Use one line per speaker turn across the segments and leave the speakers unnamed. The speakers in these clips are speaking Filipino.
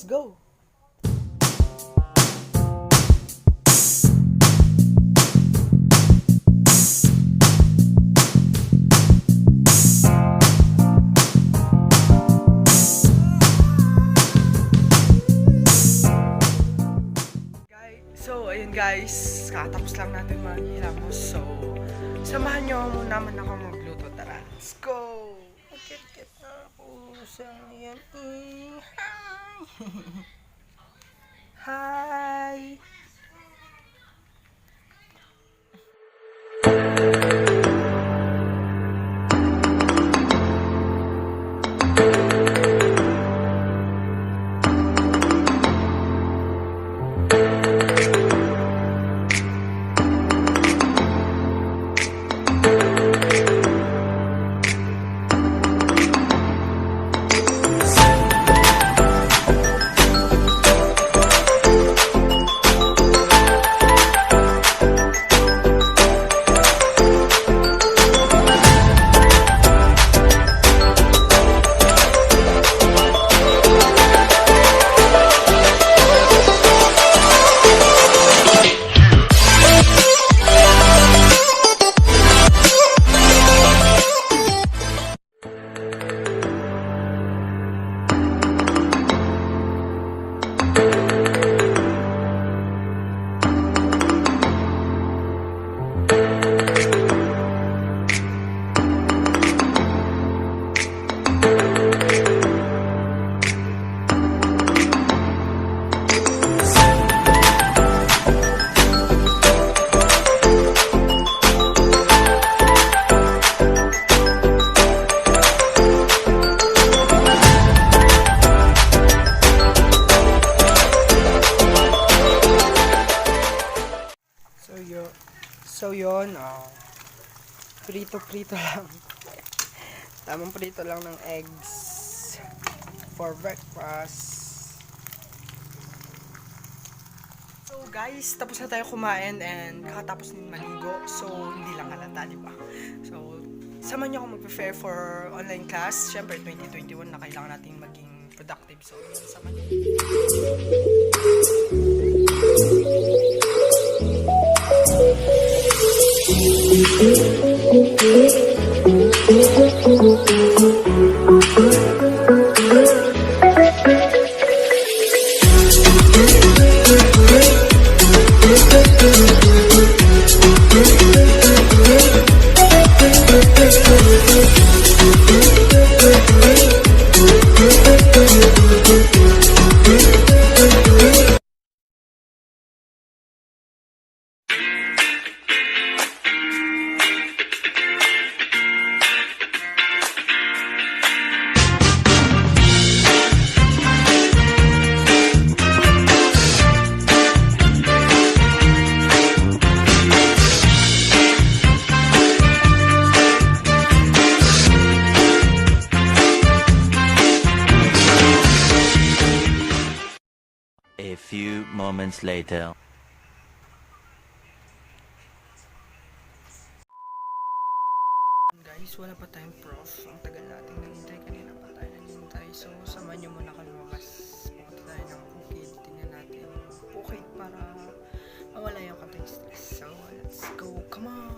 let's go! So, ayun guys, kakatapos lang natin maghilamos. So, samahan nyo naman ako magluto. Tara, let's go! Akit-kit na ako sa yan. Hi! Hi! So yun, prito lang. Tamang prito lang ng eggs for breakfast. So guys, tapos na tayo kumain and kakatapos din maligo. So hindi lang halata, di ba? So samahan niyo ako mag-prepare for online class. Syempre 2021 na kailangan natin maging productive. So samahan niyo.
A few moments later.
Guys, wala pa tayong prof. Ang tagal natin nangintay. Kanina pa tayo nangintay. So, samahan nyo muna kami lumabas. Pumunta tayo ng bukid. Tingnan natin yung bukid para mawala yung konting stress. So, let's go. Come on!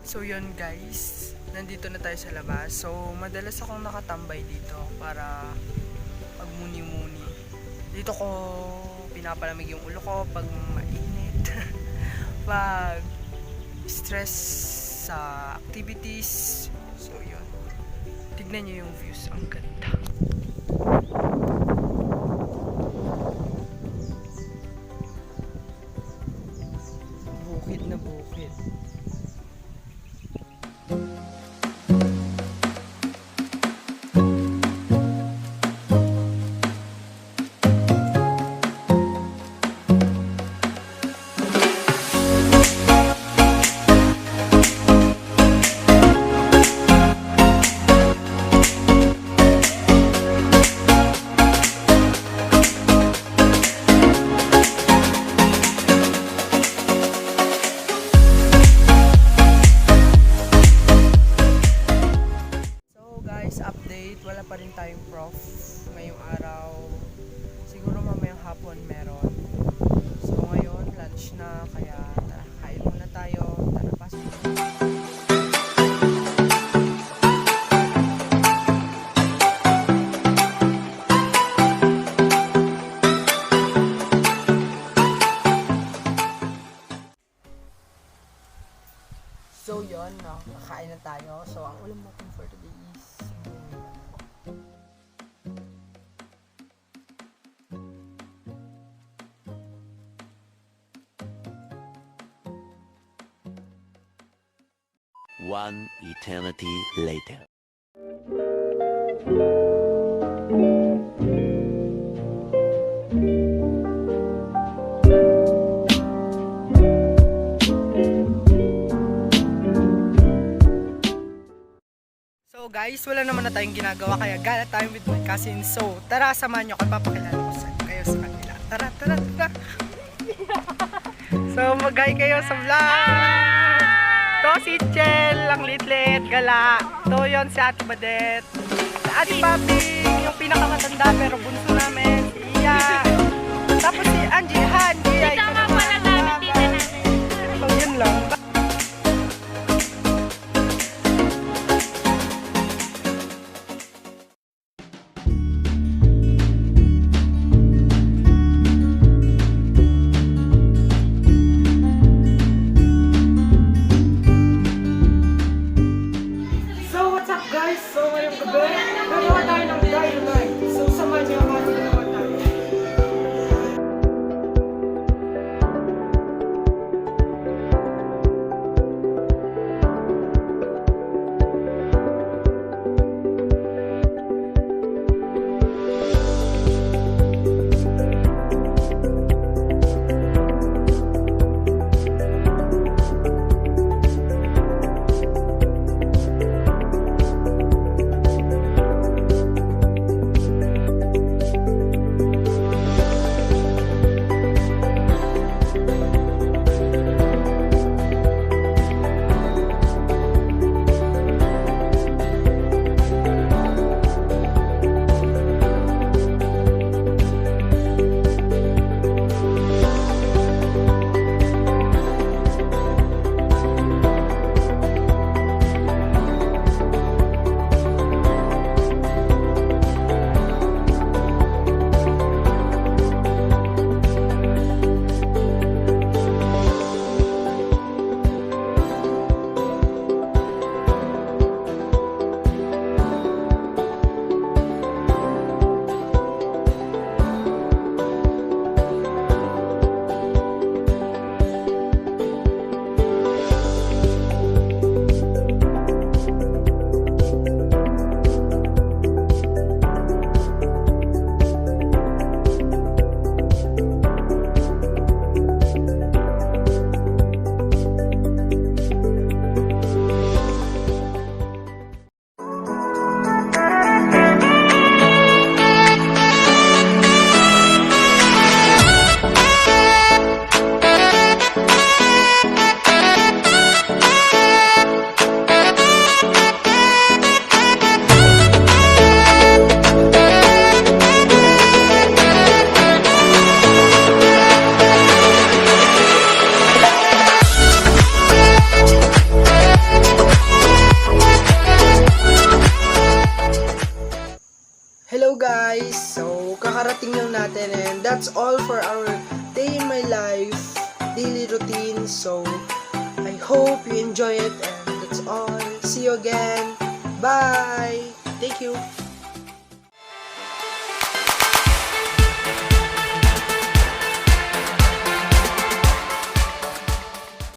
So yun guys, nandito na tayo sa labas. So madalas akong nakatambay dito para magmuni-muni. Dito ko pinapalamig yung ulo ko pag mainit. Pag stress sa activities. So yun, tignan nyo yung views, ang ganda. Bukid na bukid. wala pa rin tayong prof ngayong araw. Siguro mamayang hapon meron. So ngayon, lunch na, kaya tara, kain muna tayo. Tara, pasok. So yun, no, kakain na tayo. So ang ulam natin for today is
One eternity later.
So guys, wala naman na tayong ginagawa kaya gala tayo with my cousin. So tara, samahan nyo ako, papakilala ko sa kayo sa kanila. Tara, tara, tara. So mag-hi kayo sa vlog. To si Chel, ang litlit, gala. To yon si Ate Badet. Si Ate Papi, yung pinakamatanda pero bunso namin. Si Iya. Tapos si Angie, Hanji. Ito nga pala namin tita namin. So yun lang. So what's up guys? So ngayong gabi, gagawa tayo ng dynamite. So samahan niyo ako at gagawa tayo. Hello guys! So, kakarating lang natin and that's all for our day in my life, daily routine. So, I hope you enjoy it and that's all. See you again. Bye! Thank you!